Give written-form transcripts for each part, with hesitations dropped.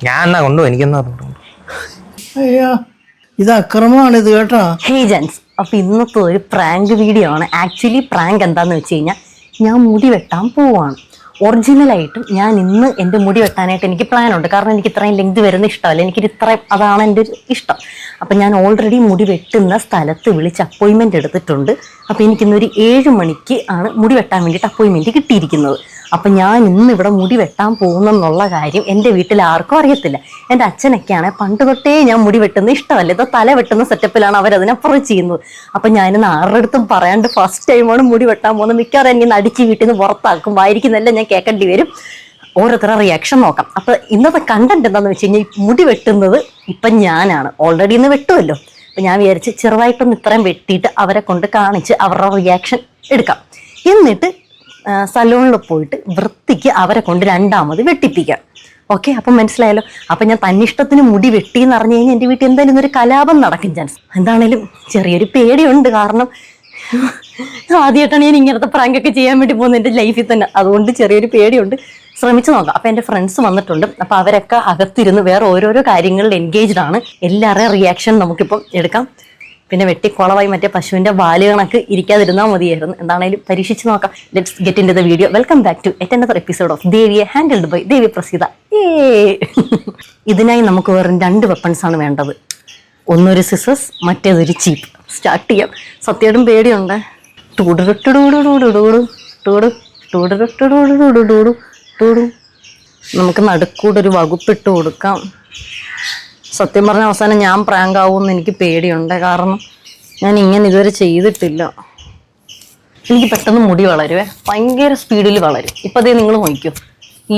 ഞാൻ എന്നാ കൊണ്ടു എനിക്കെന്നാ അയ്യോ ഇത് അക്രമമാണ് ഇത് കേട്ടോ. ഹേ ജെൻസ്, അപ്പൊ ഇന്നത്തെ ഒരു പ്രാങ്ക് വീഡിയോ ആണ്. ആക്ച്വലി പ്രാങ്ക് എന്താന്ന് വെച്ച് കഴിഞ്ഞാൽ ഞാൻ മുടി വെട്ടാൻ പോവാണ്. ഒറിജിനലായിട്ടും ഞാൻ ഇന്ന് എൻ്റെ മുടി വെട്ടാനായിട്ട് എനിക്ക് പ്ലാൻ ഉണ്ട്. കാരണം എനിക്ക് ഇത്രയും ലെങ്ത് വരുന്ന ഇഷ്ടമല്ല, എനിക്കിത് ഇത്രയും അതാണ് എൻ്റെ ഒരു ഇഷ്ടം. അപ്പം ഞാൻ ഓൾറെഡി മുടി വെട്ടുന്ന സ്ഥലത്ത് വിളിച്ച് അപ്പോയിൻമെൻറ്റ് എടുത്തിട്ടുണ്ട്. അപ്പോൾ എനിക്കിന്നൊരു 7 മണിക്ക് ആണ് മുടി വെട്ടാൻ വേണ്ടിയിട്ട് അപ്പോയിൻമെൻറ്റ് കിട്ടിയിരിക്കുന്നത്. അപ്പം ഞാൻ ഇന്ന് ഇവിടെ മുടി വെട്ടാൻ പോകുന്നെന്നുള്ള കാര്യം എൻ്റെ വീട്ടിൽ ആർക്കും അറിയത്തില്ല. എൻ്റെ അച്ഛനൊക്കെയാണ് പണ്ട് തൊട്ടേ ഞാൻ മുടി വെട്ടുന്നത് ഇഷ്ടമല്ല, ഇത് തല വെട്ടുന്ന സെറ്റപ്പിലാണ് അവരതിനെ അപ്രോച്ച് ചെയ്യുന്നത്. അപ്പം ഞാനിന്ന് ആരുടെ അടുത്തും പറയാണ്ട് ഫസ്റ്റ് ടൈമാണ് മുടി വെട്ടാൻ പോകുന്നത്. മിക്കവാറും എന്നെ അടിച്ച് വീട്ടിൽ നിന്ന് പുറത്താക്കും, വായിരിക്കുന്നെല്ലാം ഞാൻ കേൾക്കേണ്ടി വരും. ഓരോരുത്തരുടെ റിയാക്ഷൻ നോക്കാം. അപ്പം ഇന്നത്തെ കണ്ടന്റ് എന്താണെന്ന് വെച്ച് കഴിഞ്ഞാൽ മുടി വെട്ടുന്നത് ഇപ്പം ഞാനാണ്. ഓൾറെഡി ഇന്ന് വെട്ടുമല്ലോ. അപ്പം ഞാൻ വിചാരിച്ച് ചെറുതായിട്ടൊന്ന് ഇത്രയും വെട്ടിയിട്ട് അവരെ കൊണ്ട് കാണിച്ച് അവരുടെ റിയാക്ഷൻ എടുക്കാം. എന്നിട്ട് സലൂണിൽ പോയിട്ട് വൃത്തിക്ക് അവരെ കൊണ്ട് രണ്ടാമത് വെട്ടിപ്പിക്കാം. ഓക്കെ, അപ്പം മനസ്സിലായല്ലോ. അപ്പം ഞാൻ തന്നിഷ്ടത്തിന് മുടി വെട്ടി എന്ന് പറഞ്ഞു കഴിഞ്ഞാൽ എൻ്റെ വീട്ടിൽ എന്തായാലും ഇന്നൊരു കലാപം നടക്കും ചാൻസ്. എന്താണേലും ചെറിയൊരു പേടിയുണ്ട്. കാരണം ആദ്യമായിട്ടാണ് ഞാൻ ഇങ്ങനത്തെ പ്രാങ്കൊക്കെ ചെയ്യാൻ വേണ്ടി പോകുന്നത് എൻ്റെ ലൈഫിൽ തന്നെ. അതുകൊണ്ട് ചെറിയൊരു പേടിയുണ്ട്. ശ്രമിച്ചു നോക്കാം. അപ്പം എൻ്റെ ഫ്രണ്ട്സ് വന്നിട്ടുണ്ട്. അപ്പം അവരൊക്കെ അകത്തിരുന്ന് വേറെ ഓരോരോ കാര്യങ്ങളിൽ എൻഗേജ്ഡ് ആണ്. എല്ലാവരുടെയും റിയാക്ഷൻ നമുക്കിപ്പം എടുക്കാം. പിന്നെ വെട്ടിക്കുളവായി മറ്റേ പശുവിൻ്റെ വാല് കണക്ക് ഇരിക്കാതിരുന്നാൽ മതിയായിരുന്നു. എന്താണേലും പരീക്ഷിച്ച് നോക്കാം. Let's get into the video. Welcome back to yet another episode of ദേവിയെ ഹാൻഡിൽഡ് ബൈ ദേവി പ്രസീത. ഇതിനായി നമുക്ക് വെറും 2 വെപ്പൺസ് ആണ് വേണ്ടത്. ഒന്നൊരു സിസേഴ്സ്, മറ്റേതൊരു ചീപ്പ്. സ്റ്റാർട്ട് ചെയ്യാം. സത്യമായിട്ടും പേടിയുണ്ട്. നമുക്ക് നടുക്കൂടൊരു വകുപ്പിട്ട് കൊടുക്കാം. സത്യം പറഞ്ഞ അവസാനം ഞാൻ പ്രാങ്ക് ആവുമെന്ന് എനിക്ക് പേടിയുണ്ട്. കാരണം ഞാൻ ഇങ്ങനെ ഇതുവരെ ചെയ്തിട്ടില്ല. എനിക്ക് പെട്ടെന്ന് മുടി വളരുവേ, ഭയങ്കര സ്പീഡിൽ വളരും. ഇപ്പം അതേ നിങ്ങൾ നോക്കിക്കോ,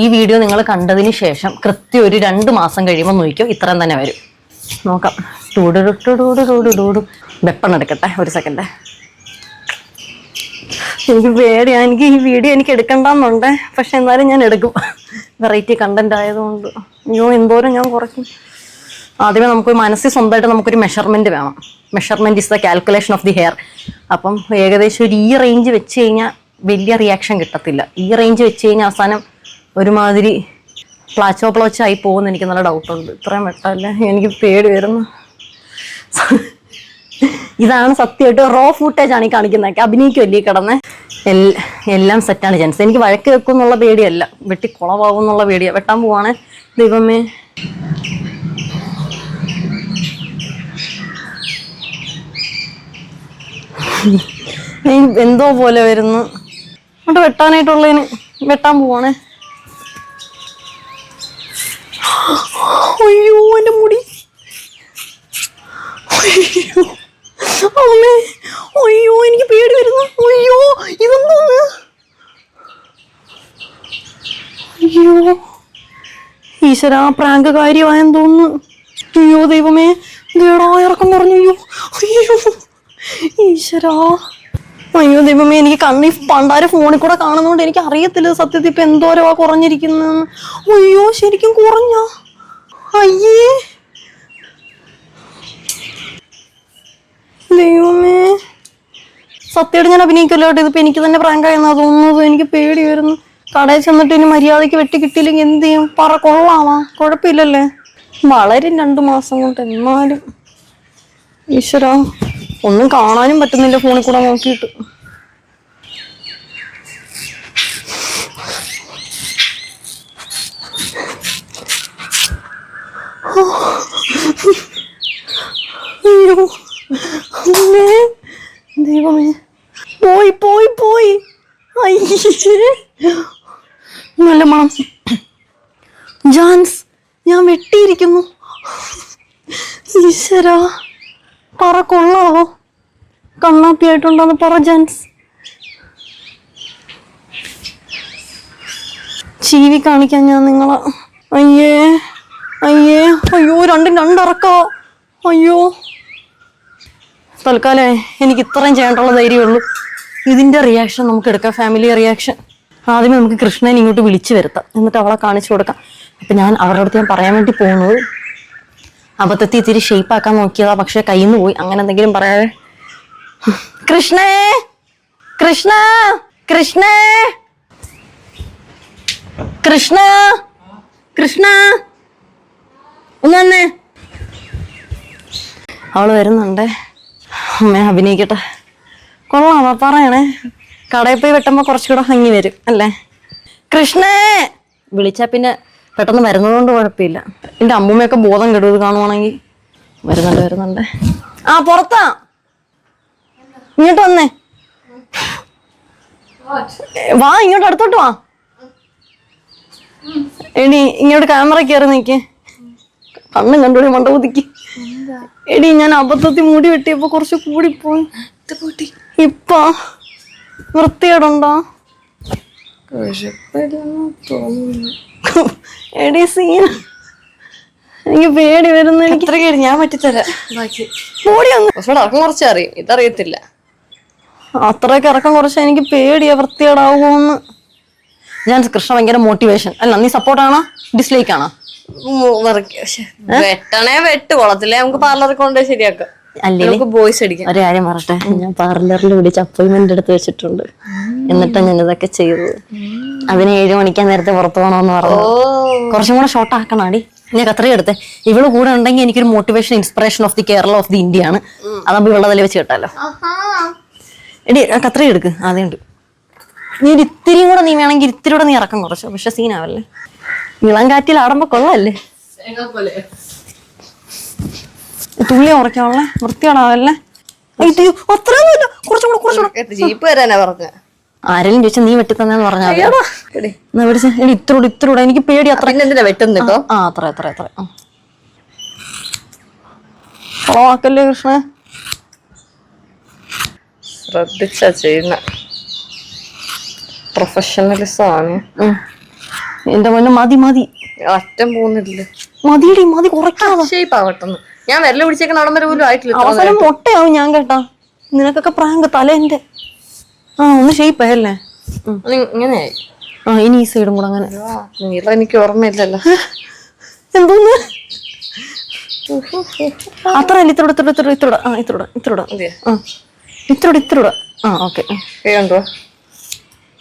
ഈ വീഡിയോ നിങ്ങൾ കണ്ടതിന് ശേഷം കൃത്യം ഒരു 2 മാസം കഴിയുമ്പോൾ നോക്കിക്കോ, ഇത്രയും തന്നെ വരും. നോക്കാം. വെപ്പൺ എടുക്കട്ടെ, ഒരു സെക്കൻഡ്. എനിക്ക് പേടിയാണ്. എനിക്ക് ഈ വീഡിയോ എനിക്ക് എടുക്കണ്ടെന്നുണ്ട്, പക്ഷെ എന്നാലും ഞാൻ എടുക്കും. വെറൈറ്റി കണ്ടന്റ് ആയതുകൊണ്ട്. അയ്യോ, എന്തോരം ഞാൻ കുറയ്ക്കും. ആദ്യമേ നമുക്ക് മനസ്സിൽ സ്വന്തമായിട്ട് നമുക്കൊരു മെഷർമെന്റ് വേണം. Measurement is the calculation of the hair. അപ്പം ഏകദേശം ഒരു ഈ റേഞ്ച് വെച്ച് കഴിഞ്ഞാൽ വലിയ റിയാക്ഷൻ കിട്ടത്തില്ല. ഈ റേഞ്ച് വെച്ച് കഴിഞ്ഞാൽ അവസാനം ഒരുമാതിരി പ്ലാച്ചോപ്ലോച്ചായി പോകുമെന്ന് എനിക്ക് നല്ല ഡൗട്ടുണ്ട്. ഇത്രയും വെട്ടല്ലേ, എനിക്ക് പേടി വരുന്നു. ഇതാണ് സത്യമായിട്ട് റോ ഫൂട്ടേജ് ആണ് ഈ കാണിക്കുന്നതൊക്കെ. അഭിനയിക്കുമല്ലേ കിടന്ന്. എല്ലാം സെറ്റാണ് ചാൻസ്. എനിക്ക് വഴക്ക് വെക്കും എന്നുള്ള പേടിയല്ല, വെട്ടി കുളവാകും എന്നുള്ള പേടിയാണ്. വെട്ടാൻ പോവാണ്. ദൈവമേ, എന്തോ പോലെ വരുന്നു. അങ്ങോട്ട് വെട്ടാനായിട്ടുള്ളതിന് വെട്ടാൻ പോവാണ്. അയ്യോ, എൻ്റെ മുടി. അയ്യോ അമ്മേ, അയ്യോ എനിക്ക് പേടി വരുന്നു. അയ്യോ, ഇതെന്തോന്ന്? അയ്യോ ഈശ്വരാ, പ്രാങ്ക് കാര്യമായെന്ന് തോന്നുന്നു. അയ്യോ ദൈവമേ, ദേടാ ഇറക്കം പറഞ്ഞു. അയ്യോ അയ്യോ ഈശ്വരാ, അയ്യോ ദൈവമേ, എനിക്ക് കണ്ണി പണ്ടാരെ ഫോണിൽ കൂടെ കാണുന്നതുകൊണ്ട് എനിക്ക് അറിയത്തില്ല സത്യത്തിൽ ഇപ്പൊ എന്തോരവാ കുറഞ്ഞിരിക്കുന്നതെന്ന്. അയ്യോ ശരിക്കും കുറഞ്ഞ. അയ്യേ ദൈവമേ, സത്യമായിട്ട് ഞാൻ അഭിനയിക്കല്ലോ കേട്ടോ. ഇതിപ്പോ എനിക്ക് തന്നെ പ്രാങ്കായെന്നാ തോന്നുന്നത്. എനിക്ക് പേടി വരുന്നു. കടയിൽ ചെന്നിട്ട് ഇനി മര്യാദയ്ക്ക് വെട്ടി കിട്ടിയില്ലെങ്കിൽ എന്ത് ചെയ്യും? പറ, കൊള്ളാവാ? കുഴപ്പമില്ലല്ലേ? വളരും 2 മാസം കൊണ്ട്. എന്നാലും ഈശ്വരാ, ഒന്നും കാണാനും പറ്റുന്നില്ല ഫോണിൽ കൂടെ നോക്കിയിട്ട്. അയ്യോ ദൈവമേ, പോയി പോയി പോയി. അയ്യേ, നല്ല മണം. ജാൻസ്, ഞാൻ വെട്ടിയിരിക്കുന്നു. ഈശ്വരാ, പറ കൊള്ളാവോ? കണ്ണാപ്പിയായിട്ടുണ്ടെന്ന് പറ ജാൻസ്. ചീവി കാണിക്കാൻ ഞാൻ നിങ്ങളെ. അയ്യേ അയ്യേ അയ്യോ, 2 അയ്യോ, തൽക്കാലേ എനിക്ക് ഇത്രയും ചെയ്യേണ്ടുള്ള ധൈര്യമുള്ളൂ. ഇതിൻ്റെ റിയാക്ഷൻ നമുക്ക് എടുക്കാം, ഫാമിലി റിയാക്ഷൻ. ആദ്യമേ നമുക്ക് കൃഷ്ണനെ ഇങ്ങോട്ട് വിളിച്ചു വരുത്താം, എന്നിട്ട് അവളെ കാണിച്ചു കൊടുക്കാം. അപ്പം ഞാൻ അവരുടെ അടുത്ത് ഞാൻ പറയാൻ വേണ്ടി പോകുന്നത്, അബദ്ധത്തിൽ ഇത്തിരി ഷേപ്പാക്കാൻ നോക്കിയതാ, പക്ഷെ കയ്യിൽ നിന്ന് പോയി. അങ്ങനെ എന്തെങ്കിലും പറയാതെ. കൃഷ്ണേ, കൃഷ്ണ, കൃഷ്ണേ, കൃഷ്ണ, കൃഷ്ണ, ഒന്ന് തന്നെ അവള് വരുന്നുണ്ടേ. അമ്മ അഭിനയിക്കട്ടെ. കൊള്ളാമോ പറയണേ. കടയിൽ പോയി വെട്ടുമ്പോ കുറച്ചുകൂടെ ഭംഗി വരും അല്ലേ? കൃഷ്ണേ വിളിച്ചാ പിന്നെ പെട്ടെന്ന് വരുന്നതുകൊണ്ട് കുഴപ്പമില്ല. എന്റെ അമ്മൂമ്മയൊക്കെ ബോധം കെടുത് കാണുവാണെങ്കിൽ. വരുന്നുണ്ട്. ആ പുറത്താ, ഇങ്ങോട്ട് വന്നേ. വാ ഇങ്ങോട്ട് അടുത്തോട്ട് വാ. എടി ഇങ്ങോട്ട് ക്യാമറ കയറി നിക്ക്. കണ്ണും കണ്ടോടി മണ്ട കുതിക്ക്. എടി ഞാൻ അബദ്ധത്തിൽ മുടി വെട്ടിയപ്പോ കുറച്ച് കൂടിപ്പോയി. ഇപ്പൊ വൃത്തികേടുണ്ടോ? എടി സീൻ എനിക്ക് പേടി വരുന്ന. എനിക്ക് ഞാൻ പറ്റിത്തരാം. ബാക്കി കുറച്ച് അറിയും, ഇതറിയത്തില്ല. അത്രയൊക്കെ ഇറക്കം കുറച്ച് എനിക്ക് പേടിയാ വൃത്തികേടാവുമോന്ന്. ഞാൻ കൃഷ്ണ ഭയങ്കര മോട്ടിവേഷൻ അല്ല. നീ സപ്പോർട്ടാണോ ഡിസ്ലൈക്ക് ആണോ? വെട്ടണേ വെട്ട് കൊള്ളത്തില്ലേ, നമുക്ക് പാർലറിൽ കൊണ്ടുപോയി ശരിയാക്കാം. അല്ലെങ്കിൽ ബോയ്സ് അടിക്കാം. ഒരു കാര്യം പറയട്ടെ, ഞാൻ പാർലറിൽ വിളിച്ച് അപ്പോയിന്റ്മെന്റ് എടുത്ത് വെച്ചിട്ടുണ്ട്. എന്നിട്ടാ ഞാൻ ഇതൊക്കെ ചെയ്തത്. അതിന് 7 മണിക്കാൻ നേരത്തെ പുറത്തു പോകണമെന്ന് പറഞ്ഞു. കുറച്ചും കൂടെ ഷോർട്ട് ആക്കണാടി. ഞാൻ കത്രയും എടുത്തേ. ഇവള് കൂടെ ഉണ്ടെങ്കിൽ എനിക്കൊരു motivation inspiration of the Kerala of the India ആണ്. അതാകുമ്പോ ഇവളതിൽ വെച്ച് കേട്ടാലോ. എടി കത്രയും എടുക്ക്. ആദ്യമുണ്ട് നീ ഒരു ഇത്തിരിയും കൂടെ, നീ വേണമെങ്കിൽ ഇത്തിരി കൂടെ നീ ഇറക്കം കുറച്ചോ. പക്ഷെ സീനാവല്ലേ, ഇളം കാറ്റിൽ ആടുമ്പോ കൊള്ളല്ലേ. തുള്ളി ഉറക്കാവല്ലേ, വൃത്തിയോടാവല്ലേ. അത്രയൊന്നുമില്ല, കുറച്ചുകൂടെ. ജീപ്പ് വരാനാ പറഞ്ഞ. ആരെങ്കിലും ചോദിച്ചാ നീ വെട്ടി തന്നെന്ന് പറഞ്ഞാൽ ഇത്രൂടെ എനിക്ക് പേടി. അത്ര എന്തിനാ വെട്ടുന്നു ഇപ്പൊ? ആ അത്ര കൊളവാക്കല്ലേ കൃഷ്ണ. ശ്രദ്ധിച്ചാ ചെയ്യുന്ന പ്രൊഫഷണലിസം ആണ്. എന്റെ മുന്നേ മതി അറ്റം പോകുന്നില്ല. മതിയടി മതി, കുറയ്ക്കാതെ ഷേപ്പാവട്ടെന്ന്. ഞാൻ വിരല പിടിച്ചേക്കുന്ന അവിടെ വരെ പോലും ആയിട്ടില്ല. അവസാനം മൊട്ടയാവും ഞാൻ കേട്ടാ. നിനക്കൊക്കെ പ്രാങ്ക് തലേന്റെ. ഒന്ന് ഷേപ്പായല്ലേ. ഇങ്ങനെയായി. ഇനി ഈ സൈഡും കൂടെ അങ്ങനെ. നീളം എനിക്ക് ഓർമ്മയില്ലല്ലോ. എന്തോന്ന് അത്ര അല്ല. ഇത്രൂടെ. ഓക്കെ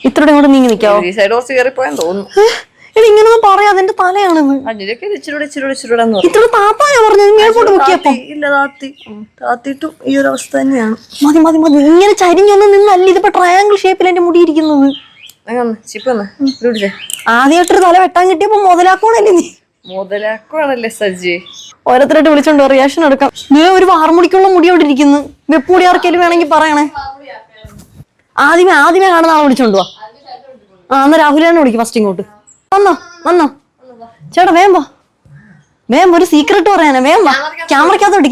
ഇത്രൂടെ ഇങ്ങോട്ട് നീങ്ങി നിക്കാവോ? ഈ സൈഡ് കുറച്ച് കയറിപ്പോയെന്ന് തോന്നുന്നു. എടി ഇങ്ങനൊന്നും പറയാ, അതെന്റെ തലയാണെന്ന്. ഇത്ര താത്തായ പറഞ്ഞു. മേൽപോട്ട് മുക്കിയപ്പോ ഇല്ല, താത്തിട്ടും ഈ ഒരു അവസ്ഥ തന്നെയാണ്. മതി ഇങ്ങനെ ചരിഞ്ഞൊന്നും നിന്നല്ല. ഇതിപ്പോ ട്രയാങ്കിൾ ഷേപ്പിൽ എന്റെ മുടി ഇരിക്കുന്നത്. ആദ്യമായിട്ടൊരു തല വെട്ടാൻ കിട്ടിയപ്പോ മുതലാക്കണല്ലേ നീ. മുതലാക്കുവാണല്ലേ സജ്ജി. ഓരോരുത്തരായിട്ട് വിളിച്ചോണ്ടോ റിയാക്ഷൻ എടുക്കാം. നീ ഒരു വാർമുടിക്കുള്ള മുടി അവിടെ ഇരിക്കുന്നു. വെപ്പുടി ആർക്കെങ്കിലും വേണമെങ്കിൽ പറയണേ. ആദ്യമേ കാണുന്ന ആളെ വിളിച്ചോണ്ടുവാ. എന്നാ രാഹുലിനെ വിളിക്കും ഫസ്റ്റ്. ഇങ്ങോട്ട് വന്നോ ചേട്ടാ, വേഗം ഒരു സീക്രട്ട് പറയാനാ. വേഗം ക്യാമറക്കകത്തോട്ട്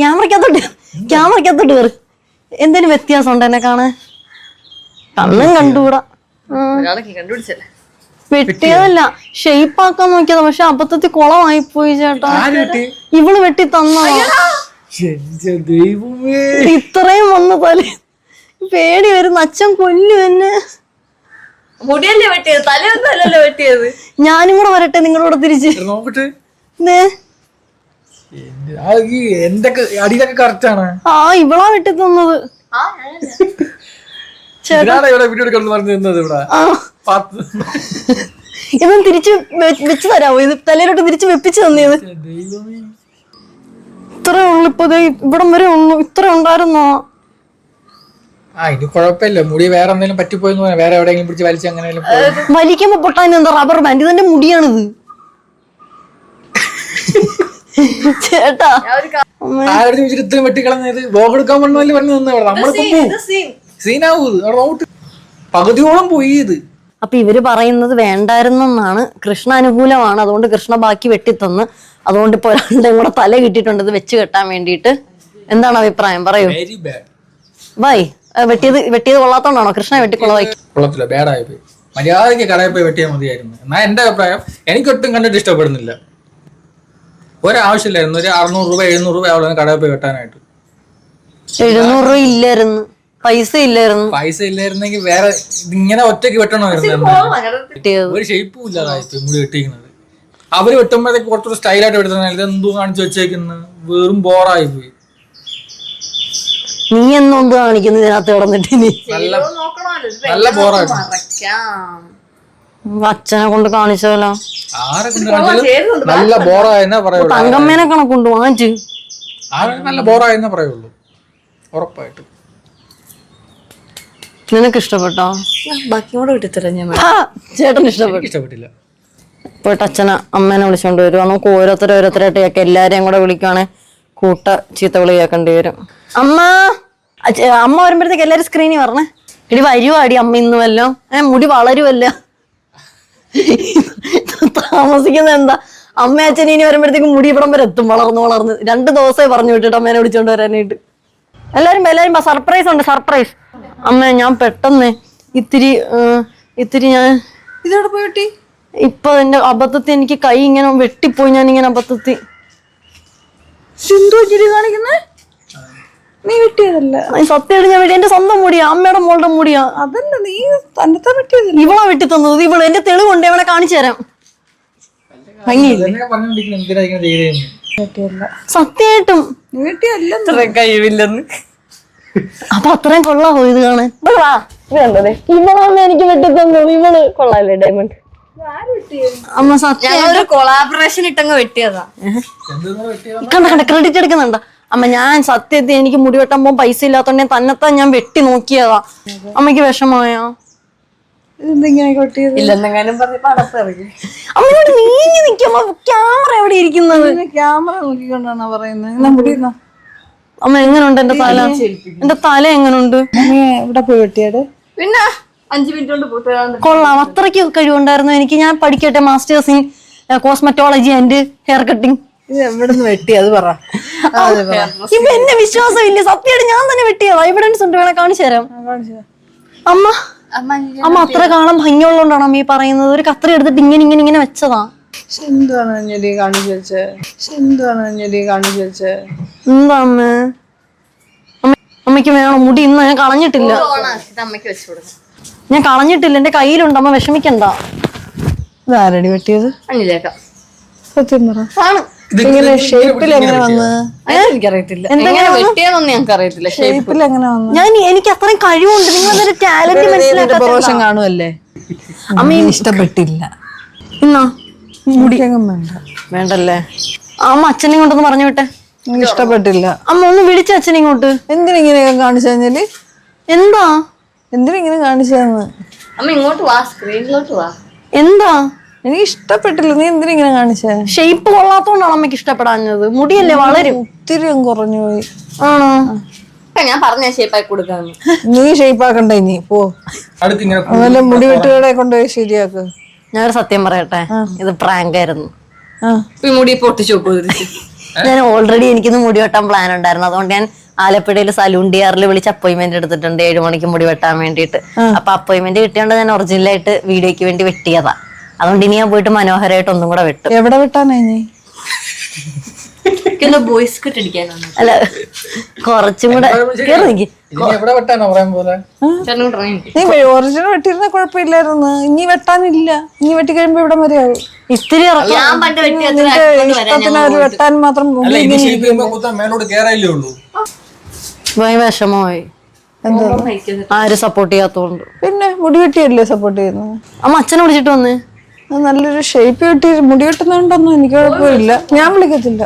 കയറി. എന്തേലും വ്യത്യാസം ഉണ്ട് എന്നെ കാണാൻ? കണ്ണും കണ്ടുകൂടാ. വെട്ടിയതല്ല, ഷെയ്പ്പാക്കാൻ നോക്കിയതാ. പക്ഷെ അബദ്ധത്തിൽ കുളമായി പോയി ചേട്ടാ. ഇവള് വെട്ടി തന്നതാ. ഇത്രയും വന്ന പോലെ പേടി വരുന്ന. അച്ഛൻ കൊല്ലു എന്നെ. മുടിയല്ലേ വെട്ടിയത്, തലയൊന്നല്ലോ വെട്ടിയത്. ഞാനും കൂടെ വരട്ടെ നിങ്ങളോട് തിരിച്ച്. ഇവളാ വെട്ടി തന്നത്. ഇതും തിരിച്ച് വെച്ച് തരാമോ? ഇത് തലയിലോട്ട് തിരിച്ച് വെപ്പിച്ച് തന്നത്. ഇത്രേ ഉള്ളു. ഇപ്പൊ ഇവിടം വരെ ഉള്ളു. ഇത്ര ഉണ്ടായിരുന്നോ? ഇത് കുഴപ്പമില്ല. മുടി വേറെ എന്തെങ്കിലും പറ്റിപ്പോയെന്ന് പറയാം. വേറെ എവിടെയെങ്കിലും പിടിച്ച് വലിച്ച് അങ്ങനെ വലിക്കുമ്പോ പൊട്ടാൻ എന്താ റബ്ബർ ബാൻഡ്? ഇതെന്റെ മുടിയാണിത് ചേട്ടാ. ഇത്രയും വെട്ടിക്കളഞ്ഞത് ബോഗ് എടുക്കാൻ പറ്റുന്നല്ലേ പറഞ്ഞു തന്നെ. നമ്മളിപ്പോ സീനാവൂത് പകുതിയോളം പോയി ഇത്. അപ്പൊ ഇവര് പറയുന്നത് വേണ്ടായിരുന്നെന്നാണ്. കൃഷ്ണ അനുകൂലമാണ്. അതുകൊണ്ട് കൃഷ്ണ ബാക്കി വെട്ടിത്തന്ന്. അതുകൊണ്ട് ഇപ്പൊ രണ്ടും കൂടെ തല കിട്ടിയിട്ടുണ്ട് ഇത് വെച്ച് കെട്ടാൻ വേണ്ടിയിട്ട്. എന്താണ് അഭിപ്രായം പറയൂ. ബൈ. വെട്ടിയത് കൊള്ളാത്തോണ്ടാണോ? കൃഷ്ണ കൊള്ളത്തില്ല, ബാഡായി പോയി. മര്യാദയ്ക്ക് കടയിൽ പോയി വെട്ടിയാൽ മതിയായിരുന്നു എന്നാ എന്റെ അഭിപ്രായം. എനിക്കൊട്ടും കണ്ടിട്ട് ഇഷ്ടപ്പെടുന്നില്ല. ഒരാവശ്യമില്ലായിരുന്നു. ഒരു 600 രൂപ 700 രൂപ ആവുള്ളൂ കടയിൽ പോയി വെട്ടാനായിട്ട്. 700 രൂപ ഇല്ലായിരുന്നു. പൈസ ഇല്ലായിരുന്നെങ്കിൽ വേറെ ഇങ്ങനെ ഒറ്റയ്ക്ക് വെട്ടണമായിരുന്നു. ഒരു ഷേപ്പും ഇല്ലാതായി മുടി വെട്ടിക്കുന്നത്. അവര് വെട്ടുമ്പോഴത്തേക്ക് കുറച്ചുകൂടെ സ്റ്റൈലായിട്ട് വെട്ടുന്ന. ഇതെന്തോ കാണിച്ചു വെച്ചേക്കുന്നത് വെറും ബോറായി പോയി. നീ എന്നൊന്ത് കാണിക്കുന്നു ഇതിനകത്ത് കിടന്നിട്ട്? നല്ല ബോറായിട്ട് അച്ഛനെ കൊണ്ട് കാണിച്ചാലോ? ആരെ കൊണ്ട് കാണിച്ചാലും നല്ല ബോറായെന്നേ പറയുള്ളൂ. തങ്കമ്മേനെ കണക്കൊണ്ട് വാങ്ങിച്ച് ആരെ നല്ല ബോറായെന്നേ പറയുള്ളൂ ഉറപ്പായിട്ട്. നിനക്ക് ഇഷ്ടപ്പെട്ടോ? ബാക്കി കൂടെ വിട്ടിത്തരാം ഞാൻ. ചേട്ടന് ഇഷ്ടപ്പെട്ടു? ഇഷ്ടപ്പെട്ടില്ല. പോയിട്ട് അച്ഛനെ അമ്മേനെ വിളിച്ചോണ്ട് വരുവാ. നമുക്ക് ഓരോരുത്തരായിട്ട് കേൾക്കാം. എല്ലാരെയും കൂടെ വിളിക്കുവാണെ കൂട്ട ചീത്ത വിളി കേൾക്കേണ്ടി വരും. അമ്മ അമ്മ വരുമ്പോഴത്തേക്ക് എല്ലാരും സ്ക്രീനിൽ പറഞ്ഞേ. ഇടി വരുവാടി അമ്മ ഇന്ന് വല്ലോ. മുടി വളരുമല്ല. താമസിക്കുന്നത് എന്താ? അമ്മ അച്ഛൻ ഇനി വരുമ്പോഴത്തേക്ക് മുടി ഇവിടം വരെ എത്തും. വളർന്ന് 2 ദിവസമേ പറഞ്ഞു വിട്ടിട്ട് അമ്മേനെ വിളിച്ചോണ്ട് വരാനായിട്ട്. എല്ലാരും സർപ്രൈസ് ഉണ്ട്, സർപ്രൈസ്. അമ്മ ഞാൻ പെട്ടെന്ന് ഇത്തിരി ഞാൻ ഇതോടെ പോയിട്ട് ഇപ്പൊ എന്റെ അബദ്ധത്തിൽ എനിക്ക് കൈ ഇങ്ങനെ വെട്ടിപ്പോയി. ഞാൻ ഇങ്ങനെ അബദ്ധത്തിൽ കാണിക്കുന്നേ. നീ വെട്ടിയതല്ല. സത്യമായിട്ട് ഞാൻ വെട്ടി. എന്റെ സ്വന്തം മുടിയാ, അമ്മയുടെ മോളുടെ മുടിയാ. അതല്ല, നീ തന്നെത്താൻ വെട്ടിയതല്ല. ഇവളാ വെട്ടി തന്നത്. ഇവള് എന്റെ തെളിവുണ്ട്, അവളെ കാണിച്ചു തരാം. ഭംഗിയില്ലേ? സത്യമായിട്ടും നീ വെട്ടിയല്ല. കഴിവില്ലെന്ന്. അപ്പൊ അത്രയും കൊള്ളാമോ ഇത് കാണാൻ? ഇവളാമ്മ എനിക്ക് വെട്ടി തന്നത്. ഇവള് കൊള്ളാല്ലേ ഡയമണ്ട്? അമ്മ സത്യം കൊളാബറേഷൻ ഇട്ടങ്ങ് വെട്ടിയതാ. കണ്ട ക്രെഡിറ്റ് എടുക്കുന്നുണ്ട അമ്മ? ഞാൻ സത്യത്തിൽ എനിക്ക് മുടി വെട്ടാൻ പോകുമ്പോ പൈസ ഇല്ലാത്തോണ്ട് തന്നെത്താൻ ഞാൻ വെട്ടി നോക്കിയതാ. അമ്മയ്ക്ക് വിഷമമായോ? ഇല്ലെന്നെങ്ങാനും പറഞ്ഞപ്പോ അടപ്പിറങ്ങി. അമ്മയോട് നീങ്ങി നിൽക്കുമ്പോ ക്യാമറ എവിടെ ഇരിക്കുന്നത്? ക്യാമറ നോക്കിക്കൊണ്ടാണ് പറയുന്നത്. അമ്മ എങ്ങനുണ്ട് എന്റെ തല? എന്റെ തല എങ്ങനുണ്ട്? ഇവിടെ പോയി വെട്ടിയത്. പിന്നെ 5 മിനിറ്റ് കൊണ്ട് പൂർത്തിയാകാൻ കൊള്ളാം. അത്രയ്ക്ക് കഴിവുണ്ടായിരുന്നു എനിക്ക്. ഞാൻ പഠിക്കട്ടെ masters in cosmetology and hair cutting. ഇത് എവിടുന്ന് വെട്ടി അത് പറ. ഇപ്പൊ എന്നെ വിശ്വാസമില്ല. സത്യമായിട്ട് ഞാൻ തന്നെ വെട്ടിയതാ. എവിഡൻസ് ഉണ്ട്, വേണേ കാണിച്ചു തരാം. അമ്മ അത്ര കാണാൻ ഭംഗിയുള്ളതുകൊണ്ടാണ് അമ്മ ഈ പറയുന്നത്. ഒരു കത്രി എടുത്തിട്ട് ഇങ്ങനെ വെച്ചതാ. എന്താണ് അഞ്ജലി കാണിച്ചു വെച്ചേ? എന്താ അമ്മയ്ക്ക് വേണം മുടി? ഇന്ന് ഞാൻ കളഞ്ഞിട്ടില്ല. ഞാൻ കളഞ്ഞിട്ടില്ല, എന്റെ കയ്യിലുണ്ട്. അമ്മ വിഷമിക്കണ്ട. ഇതാരടി വെട്ടിയത്? അഞ്ഞിലേക്ക. സത്യം പറ. ആണ്. ഇങ്ങനെ ഷേപ്പിൽ എങ്ങനെ വന്ന്? എനിക്കറിയത്തില്ല. വെട്ടിയാന്നൊന്നും ഞങ്ങൾക്ക് അറിയത്തില്ല. ഷേപ്പിൽ എങ്ങനെ വന്ന്? എനിക്ക് അത്രയും കഴിവുണ്ട്. നിങ്ങളൊരു ടാലന്റ് മനസ്സിലാക്കാൻ കാണുമല്ലേ? അമ്മ ഇഷ്ടപ്പെട്ടില്ല. ഇന്നാ മുടിക്കങ്ങും വേണ്ട. വേണ്ടല്ലേ? അമ്മ അച്ഛനെ കൊണ്ടൊന്ന് പറഞ്ഞു വിട്ടെ. ഇഷ്ടപ്പെട്ടില്ല. അമ്മ ഒന്ന് വിളിച്ച അച്ഛനെ ഇങ്ങോട്ട്. എന്തിനിങ്ങനെയൊക്കെ കാണിച്ചു കഴിഞ്ഞാല്? എന്താ എന്തിനിങ്ങനെ കാണിച്ചതെന്ന്? അമ്മ ഇങ്ങോട്ട് വാ, സ്ക്രീനിലോട്ട് വാ. എന്താ? എനിക്ക് ഇഷ്ടപ്പെട്ടില്ല. നീ എന്തിനിങ്ങനെ കാണിച്ചേ? ഷേപ്പ് കൊള്ളാത്തോണ്ടാണ് അമ്മയ്ക്ക് ഇഷ്ടപ്പെടാഞ്ഞത്. മുടിയല്ലേ വളരും. ഒത്തിരി കുറഞ്ഞു പോയി. ആണോ? ഞാൻ പറഞ്ഞ ഷേപ്പായി കൊടുക്കാന്ന്. നീ ഷേപ്പാക്കണ്ട. ഇനി പോ. അതുപോലെ മുടി വെട്ടുകളെ കൊണ്ടുപോയി ശരിയാക്ക്. ഞാനൊരു സത്യം പറയട്ടെ, ഇത് പ്രാങ്ക് ആയിരുന്നു. മുടി പൊട്ടിച്ചു. ഞാൻ ഓൾറെഡി എനിക്കിന്ന് മുടി വെട്ടാൻ പ്ലാൻ ഉണ്ടായിരുന്നു. അതുകൊണ്ട് ഞാൻ ആലപ്പുഴയിൽ സലൂൺ ഡിആറിൽ വിളിച്ച് അപ്പോയിന്റ്മെന്റ് എടുത്തിട്ടുണ്ട് 7 മണിക്ക് മുടി വെട്ടാൻ വേണ്ടിയിട്ട്. അപ്പൊ അപ്പോയിന്റ്മെന്റ് കിട്ടിയോണ്ട് ഞാൻ ഒറിജിനലായിട്ട് വീഡിയോക്ക് വേണ്ടി വെട്ടിയതാ. അതുകൊണ്ട് ഇനി ഞാൻ പോയിട്ട് മനോഹരമായിട്ട് ഒന്നും കൂടെ വെട്ടും. എവിടെ വെട്ടാനായി? Boys cut അടിക്കാനാണ്. അല്ല, കുറച്ചും കൂടെ ഒറിജിനൽ വെട്ടിയിരുന്ന കുഴപ്പമില്ലായിരുന്നു. ഇനി വെട്ടാനില്ല. ഇനി വെട്ടി കഴിയുമ്പോ ഇവിടെ വരെയാവും. ഇത്തിരി ഇഷ്ടത്തിന് അവര് വെട്ടാൻ മാത്രം വിഷമമായി. ആരും സപ്പോർട്ട് ചെയ്യാത്തോണ്ട്. പിന്നെ മുടി വെട്ടിയല്ലേ സപ്പോർട്ട് ചെയ്യുന്നത്. അമ്മ അച്ഛനെ വിളിച്ചിട്ട് വന്ന് നല്ലൊരു ഷേപ്പ് വെട്ടി മുടി വെട്ടുന്നുണ്ടോന്നും എനിക്ക് കുഴപ്പമില്ല. ഞാൻ വിളിക്കത്തില്ല.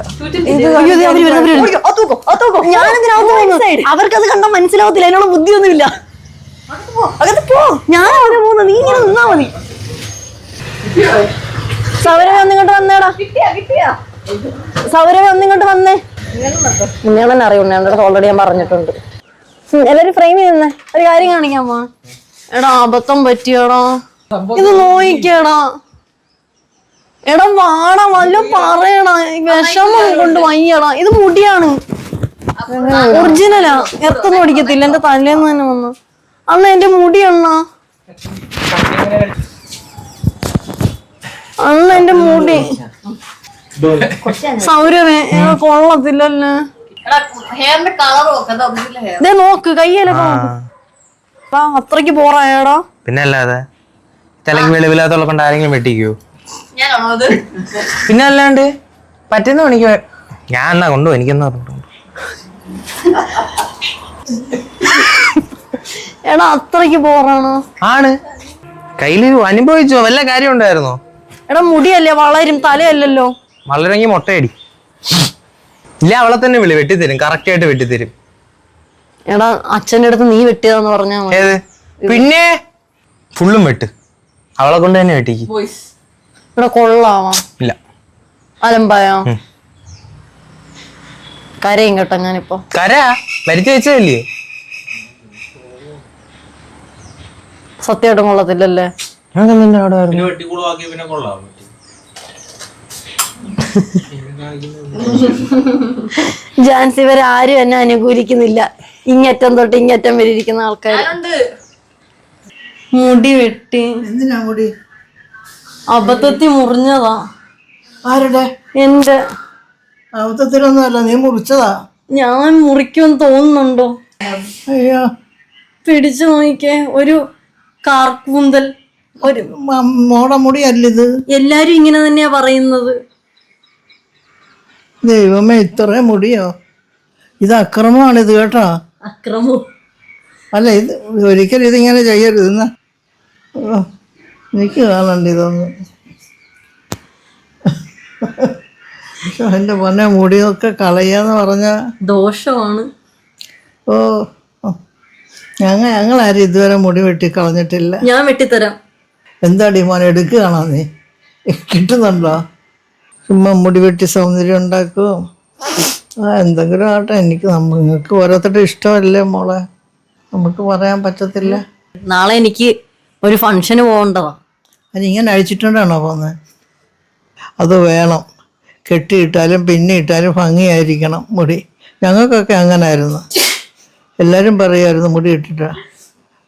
അവർക്കത് കണ്ടാൽ മനസ്സിലാവത്തില്ല. അതിനുള്ള ബുദ്ധിയൊന്നുമില്ല. ഞാൻ അവിടെ പോകുന്നത്. നീ ഇങ്ങനെ നിന്നാ മതി. സൗരഭ വന്നിങ്ങോട്ട് വന്നേടാ. സൗരഭ വന്നിങ്ങോട്ട് വന്നേ. നിങ്ങൾ തന്നെ അറിയുള്ളൂ. എൻ്റെ ഓൾറെഡി ഞാൻ പറഞ്ഞിട്ടുണ്ട്. എല്ലാരും ഫ്രെയിമിൽ നിന്നേ. ഒരു കാര്യം കാണിക്കാമോ? എടാ അബദ്ധം പറ്റിയടാ. ഇത് നോയിക്കടാ. എടാ വാടാ, വല്ല പറയടാ. വിഷമം കൊണ്ട് വയ്യടാ. ഇത് മുടിയാണ്, ഒറിജിനലാ. എർത്തൊന്നും അടിക്കത്തില്ല. എന്റെ തലേന്ന് തന്നെ വന്നു. അന്ന് എന്റെ മുടി അണ്ണാ. അന്ന് എന്റെ മുടി സൗരവേ കൊള്ളത്തില്ലല്ലേ. നോക്ക് കയ്യിലൊക്കെ അത്രക്ക് പോറായടാ. പിന്നെ അല്ലാതെ വെളിവില്ലാത്തുള്ള കൊണ്ട് ആരെങ്കിലും വെട്ടിക്കോ? പിന്നെ അല്ലാണ്ട് പറ്റുന്ന പണിക്ക് ഞാൻ എന്നാ കൊണ്ടു. എനിക്കെന്നാ പറഞ്ഞിട്ടുണ്ട്. എടാ അത്രക്ക് പോറാണോ? ആണ്. കയ്യില് അനുഭവിച്ചോ? വല്ല കാര്യം ഉണ്ടായിരുന്നോ? എടാ മുടിയല്ലേ വളരും, തലയല്ലല്ലോ. വളരെങ്കിൽ മുട്ടയടി. ഇല്ല, അവളെ തന്നെ വിളി, വെട്ടിത്തരും, കറക്റ്റ് ആയിട്ട് വെട്ടിത്തരും. എടാ അച്ഛൻ്റെ അടുത്ത് നീ വെട്ടിയതാന്ന് പറഞ്ഞാ മതി. ഏത്? പിന്നെ ഫുള്ളും വെട്ട്, അവളെ കൊണ്ട് തന്നെ വെട്ടിക്ക്. ഇവിടെ കൊള്ളാവാ? ഇല്ല. അലമ്പായോ? കരയും കേട്ടോ ഞാനിപ്പോ. കര വരുത്തി വെച്ചതല്ലേ? സത്യമായിട്ടും കൊള്ളത്തില്ലല്ലേ? ജാൻസി വരെ ആരും എന്നെ അനുകൂലിക്കുന്നില്ല. ഇങ്ങറ്റം തൊട്ട് ഇങ്ങറ്റം വരെ ഇരിക്കുന്ന ആൾക്കാർ. മുടി വെട്ടി എന്തിനാ മുടി? അബദ്ധത്തിൽ മുറിഞ്ഞതാ. ആരുടെ? എന്റെ. അബദ്ധത്തിലൊന്നുമല്ല, നീ മുറിച്ചതാ. ഞാൻ മുറിക്കുമെന്ന് തോന്നുന്നുണ്ടോ? അയ്യോ, പിടിച്ചു നോക്കിക്കേ, ഒരു കാർക്കൂന്തൽ. ഒരു മോടെ മുടിയല്ല ഇത്. എല്ലാരും ഇങ്ങനെ തന്നെയാ പറയുന്നത്. ദൈവമേ, ഇത്രയും മുടിയോ? ഇത് അക്രമമാണിത് കേട്ടോ. അക്രമോ? അല്ല, ഇത് ഒരിക്കലും ഇതിങ്ങനെ ചെയ്യരുത്. എനിക്ക് കാണണ്ട ഇതൊന്നും. എൻ്റെ പൊന്നെ, മുടിയൊക്കെ കളയാന്ന് പറഞ്ഞ ദോഷമാണ്. ഓ, ഞങ്ങളാരും ഇതുവരെ മുടി വെട്ടി കളഞ്ഞിട്ടില്ല. ഞാൻ വെട്ടിത്തരാം. എന്താടി മോനെ, എടുക്കുകയാണോ നീ? കിട്ടുന്നുണ്ടോ? ചുമ്മാ മുടി വെട്ടി സൗന്ദര്യം ഉണ്ടാക്കും. എന്തെങ്കിലും ആട്ടെ, നിങ്ങൾക്ക് ഓരോരുത്തരുടെ ഇഷ്ടമല്ലേ മോളെ, നമുക്ക് പറയാൻ പറ്റത്തില്ല. നാളെ എനിക്ക് ഒരു ഫംഗ്ഷന് പോകേണ്ടതാ. അതിങ്ങനെ അഴിച്ചിട്ടുണ്ടാണോ പോകുന്നത്? അത് വേണം. കെട്ടിയിട്ടാലും പിന്നെ ഇട്ടാലും ഭംഗിയായിരിക്കണം മുടി. ഞങ്ങൾക്കൊക്കെ അങ്ങനെ ആയിരുന്നു. എല്ലാവരും പറയുമായിരുന്നു മുടി ഇട്ടിട്ടാ.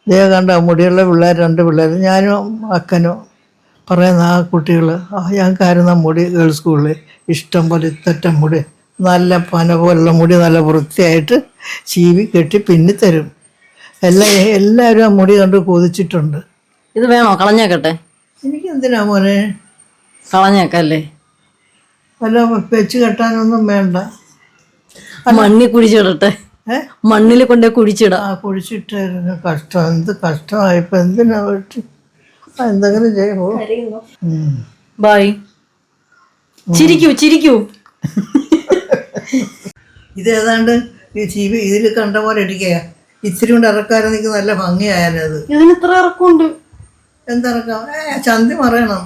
ഇതേ കണ്ട മുടിയുള്ള പിള്ളേർ, 2 പിള്ളേർ, ഞാനും അക്കനും പറയുന്ന ആ കുട്ടികൾ. ഞങ്ങൾക്കായിരുന്നു മുടി ഗേൾസ് സ്കൂളിൽ ഇഷ്ടം പോലെ ഇത്തറ്റം മുടി, നല്ല പന പോലുള്ള മുടി, നല്ല വൃത്തിയായിട്ട് ചീവി കെട്ടി പിന്നെ തരും. എല്ലാവരും ആ മുടി കണ്ട് കൊതിച്ചിട്ടുണ്ട്. ഇത് വേണോ? കളഞ്ഞേക്കട്ടെ. എനിക്ക് എന്തിനാ മോനെ? കളഞ്ഞേക്കല്ലേ? വല്ല വെച്ച് കെട്ടാനൊന്നും വേണ്ട. മണ്ണിൽ കുഴിച്ചിടട്ടെ. മണ്ണിൽ കൊണ്ടേ കുഴിച്ചിടാം. കുഴിച്ചിട്ടായിരുന്നു. കഷ്ടം, എന്ത് കഷ്ടമായിപ്പോ. എന്തിനാ വെട്ടി? എന്തെങ്കിലും ചെയ്യുമോ? ബായ്. ചിരിക്കൂ ചിരിക്കൂ. ഇതേതാണ്ട് ഈ ചീവി ഇതിൽ കണ്ട പോലെ ഇരിക്കുക. ഇത്തിരി കൊണ്ട് ഇറക്കാരെനിക്ക് നല്ല ഭംഗിയായാലത്. ഇതിന് ഇത്ര ഇറക്കമുണ്ട്. എന്തിറക്കാം? ചന്തി മറയണം.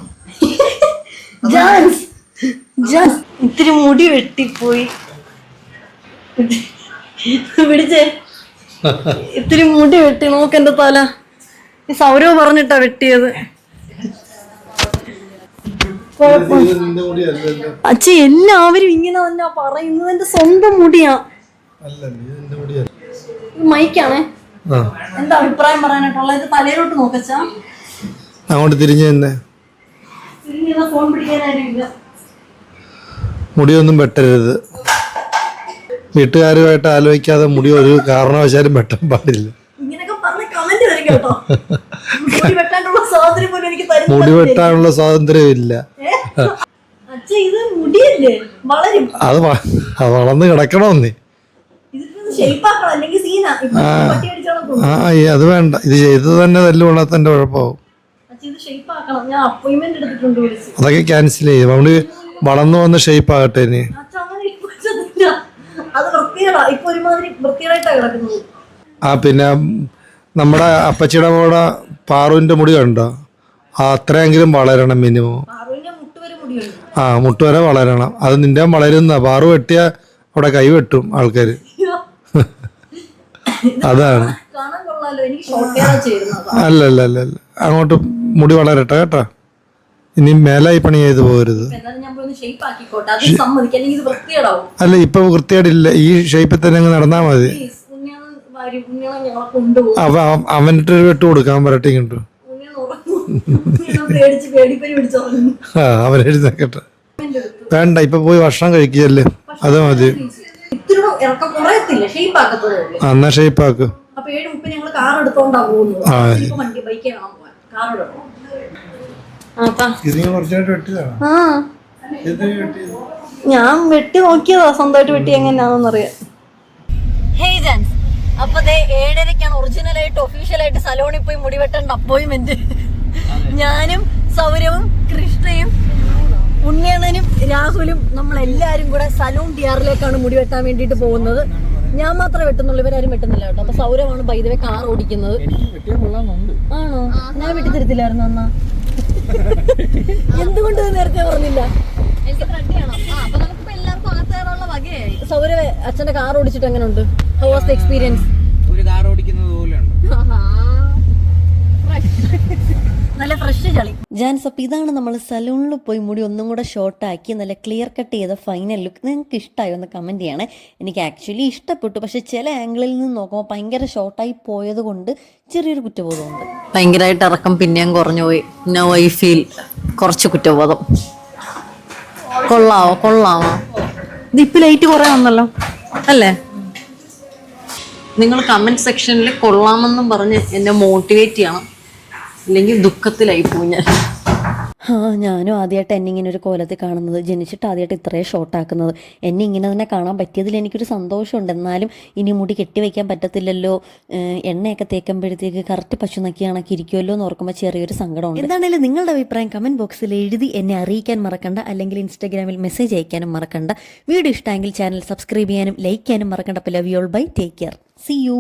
ഇത്തിരി മുടി വെട്ടിപ്പോയി. പിടിച്ചേ, ഇത്തിരി മുടി വെട്ടി. നോക്കെന്റെ തല. ഈ സൗരവ് പറഞ്ഞിട്ടാ വെട്ടിയത്. അച്ഛ, എല്ലാവരും ഇങ്ങനെ തന്നെ പറയുന്നത്. എന്റെ സ്വന്തം മുടിയാ. മൈക്കാണേ. എന്താ അഭിപ്രായം പറയാനായിട്ടുള്ള? ഇത് തലയിലോട്ട് നോക്കച്ചാ. അങ്ങോട്ട് തിരിഞ്ഞു തന്നെ. ഫോൺ പിടിക്കാനായിട്ടില്ല. മുടിയൊന്നും വെട്ടരുത്. വീട്ടുകാരുമായിട്ട് ആലോചിക്കാതെ മുടി ഒരു കാരണവശാലും വെട്ടാൻ പാടില്ല. ഇങ്ങനെയൊക്കെ പറഞ്ഞ കമന്റ് വരും കേട്ടോ. മുടി വെട്ടാനുള്ള സ്വാതന്ത്ര്യം പോലും എനിക്ക് തരുന്നില്ല. മുടി വെട്ടാനുള്ള സ്വാതന്ത്ര്യം ഇല്ല. അച്ഛ, ഇത് മുടിയല്ലേ, വളരും. അത് വളർന്ന് കിടക്കണമെന്നേ. ഷേപ്പാക്കണം, അല്ലെങ്കിൽ സീനാ. അത് വേണ്ട. ഇത് ചെയ്തത് തന്നെ തല്ലുകൊള്ളാൻ തന്റെ കുഴപ്പമാവും. ഇത് ഷേപ്പാക്കണം. ഞാൻ അപ്പോയിന്റ്മെന്റ് എടുത്തിട്ടുണ്ട് വിളിച്ച്. അതൊക്കെ ക്യാൻസൽ ചെയ്യും. നമ്മള് വളർന്നു വന്ന് ഷേപ്പ് ആകട്ടെ ഇനി. അത് വൃത്തികേടാ. ഇപ്പൊ ഒരുമാതിരി വൃത്തികേടായിട്ടാ കിടക്കുന്നത്. പിന്നെ നമ്മുടെ അപ്പച്ചിയുടെ മോടെ പാറുവിന്റെ മുടി കണ്ടോ? അത്രയെങ്കിലും വളരണം മിനിമം. മുട്ട് വരെ വളരണം. അത് നിന്റെ വളരുന്ന. പാറു വെട്ടിയ അവിടെ കൈ വെട്ടും ആൾക്കാര്. അതാണ്. അല്ല, അങ്ങോട്ട് മുടി വളരട്ടെ കേട്ടോ. ഇനി മേലായി പണി ചെയ്ത് പോകരുത്. അല്ല, ഇപ്പൊ വൃത്തിയായിട്ടില്ല. ഈ ഷേപ്പിൽ തന്നെ അങ്ങ് നടന്നാ മതി. അവനിട്ട് വെട്ട് കൊടുക്കാൻ പറയട്ടെ ഇങ്ങോട്ട്. അവനെഴുന്നേക്കട്ടെ. വേണ്ട, ഇപ്പൊ പോയി ഭക്ഷണം കഴിക്കുകയല്ലേ, അത് മതി. എന്നാ ഷേപ്പാക്ക്. ഞാൻ വെട്ടി നോക്കിയതാ, സ്വന്തമായിട്ട് വെട്ടി എങ്ങനെയാണെന്നറിയാം. അപ്പൊ 7:30 ഒറിജിനലായിട്ട് ഒഫീഷ്യലായിട്ട് സലോണിൽ പോയി മുടി വെട്ടേണ്ട അപ്പോയിന്റ്മെന്റ്. ഞാനും സൗരവും കൃഷ്ണയും ഉണ്ണിയണ്ണനും രാഹുലും നമ്മളെല്ലാരും കൂടെ സലൂൺ ടിയാറിലേക്കാണ് മുടി വെട്ടാൻ വേണ്ടിയിട്ട് പോകുന്നത്. ഞാൻ മാത്രമേ വെട്ടുന്നുള്ളൂ, ഇവരാരും വെട്ടുന്നില്ല കേട്ടോ. അപ്പൊ സൗരവാണ് ബൈദവേ കാർ ഓടിക്കുന്നത്. ആണോ? ഞാൻ വെട്ടിത്തരത്തില്ലായിരുന്നു എന്നാ. എന്തുകൊണ്ട് നേരത്തെ പറഞ്ഞില്ല? സൗര അച്ഛന്റെ കാർ ഓടിച്ചിട്ട് എങ്ങനെ ഉണ്ട്? How was the experience? ഒരു കാർ ഓടിക്കുന്നത് പോലെയുണ്ട്. നല്ല ഫ്രഷ് ചളി. ജാൻസ്, അപ്പോൾ ഇതാണ് നമ്മൾ സലൂണിൽ പോയി മുടി ഒന്നും കൂടെ ഷോർട്ടാക്കി നല്ല ക്ലിയർ കട്ട് ചെയ്ത ഫൈനൽ ലുക്ക്. നിങ്ങൾക്ക് ഇഷ്ടമായോ എന്ന് കമൻറ്റ് ചെയ്യണേ. എനിക്ക് ആക്ച്വലി ഇഷ്ടപ്പെട്ടു, പക്ഷെ ചില ആംഗിളിൽ നിന്ന് നോക്കുമ്പോൾ ഭയങ്കര ഷോർട്ടായി പോയത് കൊണ്ട് ചെറിയൊരു കുറ്റബോധമുണ്ട്. ഭയങ്കരമായിട്ട് ഇറക്കം പിന്നെയും കുറഞ്ഞു പോയി. നോ ഐ ഫീൽ കുറച്ച് കുറ്റബോധം. കൊള്ളാവോ? ഇതിപ്പോൾ ലൈറ്റ് കുറേ വന്നല്ലോ അല്ലേ? നിങ്ങൾ കമൻറ്റ് സെക്ഷനിൽ കൊള്ളാമെന്നും പറഞ്ഞ് എന്നെ മോട്ടിവേറ്റ് ചെയ്യണം, അല്ലെങ്കിൽ ദുഃഖത്തിലായി പോയി ഞാൻ. ഞാനും ആദ്യമായിട്ട് എന്നെ ഇങ്ങനെ ഒരു കോലത്തിൽ കാണുന്നത്, ജനിച്ചിട്ട് ആദ്യമായിട്ട് ഇത്രയും ഷോർട്ടാക്കുന്നത്. എന്നെ ഇങ്ങനെ തന്നെ കാണാൻ പറ്റിയതിൽ എനിക്കൊരു സന്തോഷമുണ്ട്. എന്നാലും ഇനി മുടി കെട്ടിവെക്കാൻ പറ്റത്തില്ലല്ലോ, എണ്ണയൊക്കെ തേക്കുമ്പോഴത്തേക്ക് കറക്റ്റ് പശു നക്കി കണക്കി ഇരിക്കുമല്ലോ എന്ന് ഓർക്കുമ്പോൾ ചെറിയൊരു സങ്കടമുണ്ട്. എന്താണെങ്കിലും നിങ്ങളുടെ അഭിപ്രായം കമൻറ്റ് ബോക്സിൽ എഴുതി എന്നെ അറിയിക്കാൻ മറക്കണ്ട, അല്ലെങ്കിൽ ഇൻസ്റ്റാഗ്രാമിൽ മെസ്സേജ് അയക്കാനും മറക്കണ്ട. വീഡിയോ ഇഷ്ടമെങ്കിൽ ചാനൽ സബ്സ്ക്രൈബ് ചെയ്യാനും ലൈക്ക് ചെയ്യാനും മറക്കണ്ട. അപ്പോൾ love you all, bye, take care, see U.